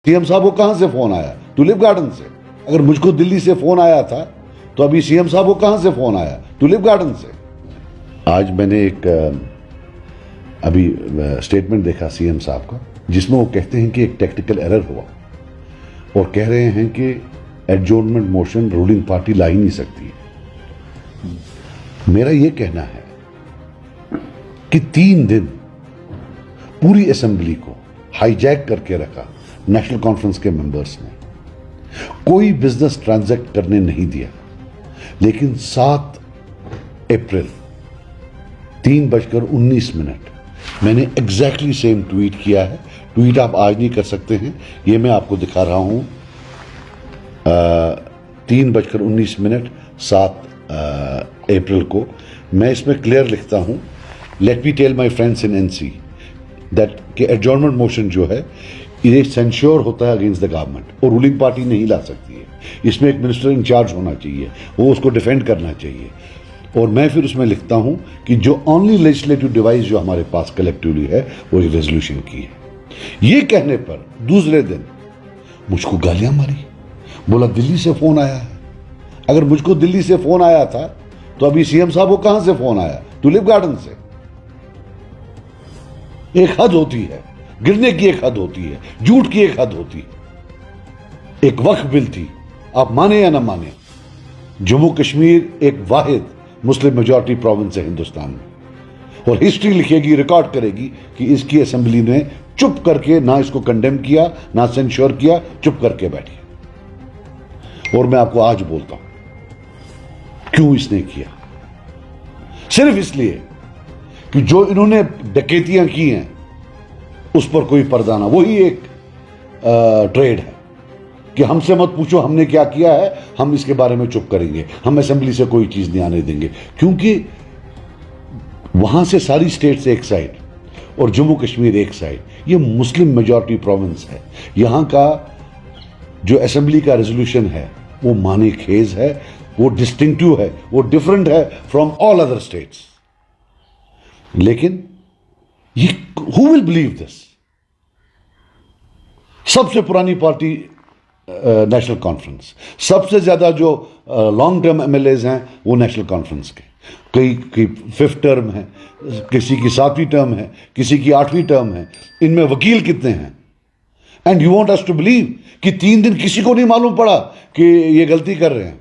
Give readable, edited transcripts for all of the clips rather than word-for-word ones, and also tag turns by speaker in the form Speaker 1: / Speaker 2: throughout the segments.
Speaker 1: CM साहब को कहां से फोन आया? टुलिप गार्डन से। अगर मुझको दिल्ली से फोन आया था तो अभी सीएम साहब को कहां से फोन आया? टुलिप गार्डन से। आज मैंने एक अभी स्टेटमेंट देखा सीएम साहब का, जिसमें वो कहते हैं कि एक टेक्निकल एरर हुआ और कह रहे हैं कि एडजॉर्नमेंट मोशन रूलिंग पार्टी ला ही नहीं सकती है। मेरा यह कहना है कि 3 दिन पूरी असेंबली को हाईजैक करके रखा नेशनल कॉन्फ्रेंस के मेंबर्स ने, कोई बिजनेस ट्रांजैक्ट करने नहीं दिया। लेकिन 7 अप्रैल 3:19 मैंने एग्जैक्टली सेम ट्वीट किया है। ट्वीट आप आज नहीं कर सकते हैं, ये मैं आपको दिखा रहा हूं। 3:19 7 अप्रैल को मैं इसमें क्लियर लिखता हूं, let me tell my friends in NC that कि एडजॉर्नमेंट मोशन जो है ये सेंश्योर होता है अगेंस्ट द गवर्नमेंट और रूलिंग पार्टी नहीं ला सकती है। इसमें एक मिनिस्टर इंचार्ज होना चाहिए, वो उसको डिफेंड करना चाहिए। और मैं फिर उसमें लिखता हूं कि जो ओनली लेजिस्लेटिव डिवाइस जो हमारे पास कलेक्टिवली है वो ये रेजोल्यूशन की है। ये कहने पर दूसरे दिन मुझको गालियां मारी, बोला दिल्ली से फोन आया है। अगर मुझको दिल्ली से फोन आया था तो अभी सीएम साहब को कहां से फोन आया? टुलिप गार्डन से। एक हद होती है, गिरने की एक हद होती है, झूठ की एक हद होती है। एक वक्फ बिल थी, आप माने या ना माने, जम्मू कश्मीर एक वाहिद मुस्लिम मेजॉरिटी प्रोविंस है हिंदुस्तान में, और हिस्ट्री लिखेगी, रिकॉर्ड करेगी कि इसकी असेंबली ने चुप करके ना इसको कंडेम किया, ना सेंश्योर किया, चुप करके बैठी। और मैं आपको आज बोलता हूं क्यों इसने किया। सिर्फ इसलिए कि जो इन्होंने डकैतियां की हैं उस पर कोई पर्दा ना। वही एक ट्रेड है कि हमसे मत पूछो हमने क्या किया है, हम इसके बारे में चुप करेंगे, हम असेंबली से कोई चीज नहीं आने देंगे। क्योंकि वहां से सारी स्टेट्स एक साइड और जम्मू कश्मीर एक साइड, ये मुस्लिम मेजॉरिटी प्रोविंस है। यहां का जो असेंबली का रेजोल्यूशन है वो माने खेज है, वो डिस्टिंक्टिव है, वो डिफरेंट है फ्रॉम ऑल अदर स्टेट्स। लेकिन ये हु विल बिलीव दिस? सबसे पुरानी पार्टी नेशनल कॉन्फ्रेंस, सबसे ज्यादा जो लॉन्ग टर्म एमएलएज हैं वो नेशनल कॉन्फ्रेंस के, कई 5th टर्म है, किसी की 7वीं टर्म है, किसी की 8वीं टर्म है। इनमें वकील कितने हैं? And you want us to believe कि 3 दिन किसी को नहीं मालूम पड़ा कि ये गलती कर रहे हैं?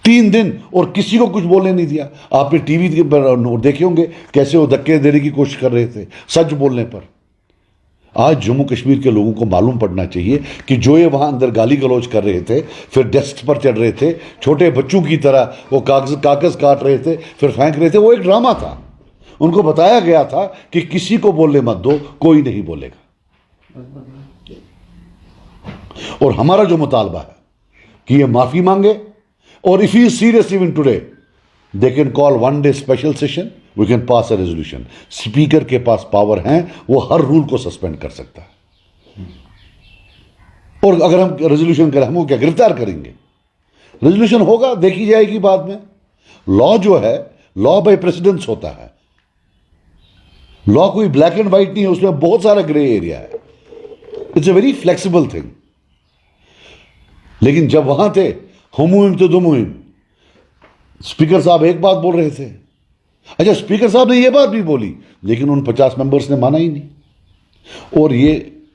Speaker 1: 3 दिन और किसी को कुछ बोलने नहीं दिया। आपने टीवी पर देखे होंगे कैसे वो धक्के देने की कोशिश कर रहे थे सच बोलने पर। आज जम्मू कश्मीर के लोगों को मालूम पड़ना चाहिए कि जो ये वहां अंदर गाली गलौज कर रहे थे, फिर डेस्क पर चढ़ रहे थे, छोटे बच्चों की तरह वो कागज काट रहे थे, फिर फेंक रहे थे, वो एक ड्रामा था। उनको बताया गया था कि किसी को बोलने मत दो, कोई नहीं बोलेगा। और हमारा जो मुतालबा है कि ये माफी मांगे, और if he is serious even today they can call 1 day special session, we can pass a resolution. Speaker के पास पावर है, वो हर रूल को सस्पेंड कर सकता है। और अगर हम रेजोल्यूशन करें, हम वो क्या गिरफ्तार करेंगे? रेजोल्यूशन होगा, देखी जाएगी बाद में। लॉ जो है, लॉ बाय प्रेसिडेंस होता है। लॉ कोई ब्लैक एंड व्हाइट नहीं है, उसमें बहुत सारा ग्रे एरिया है। It's a very flexible thing. लेकिन जब वहां थे हम मुहिम तो दो मुहिम, स्पीकर साहब एक बात बोल रहे थे। अच्छा, स्पीकर साहब ने यह बात भी बोली, लेकिन उन 50 मेंबर्स ने माना ही नहीं। और ये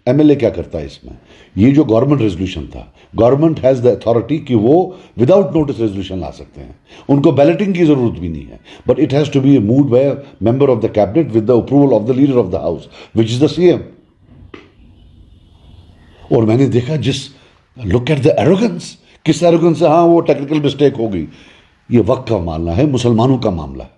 Speaker 1: एमएलए क्या करता है इसमें? ये जो गवर्नमेंट रेजोल्यूशन था, गवर्नमेंट हैज द अथॉरिटी कि वो विदाउट नोटिस रेजोल्यूशन ला सकते हैं, उनको बैलेटिंग की जरूरत भी नहीं है, but it has to be moved by a member of the cabinet with the approval of the leader of the house which is the CM. और मैंने देखा लुक एट द एरोगेंस, किस एरोगेंस से, हाँ वो टेक्निकल मिस्टेक हो गई। ये वक्त का मामला है, मुसलमानों का मामला है।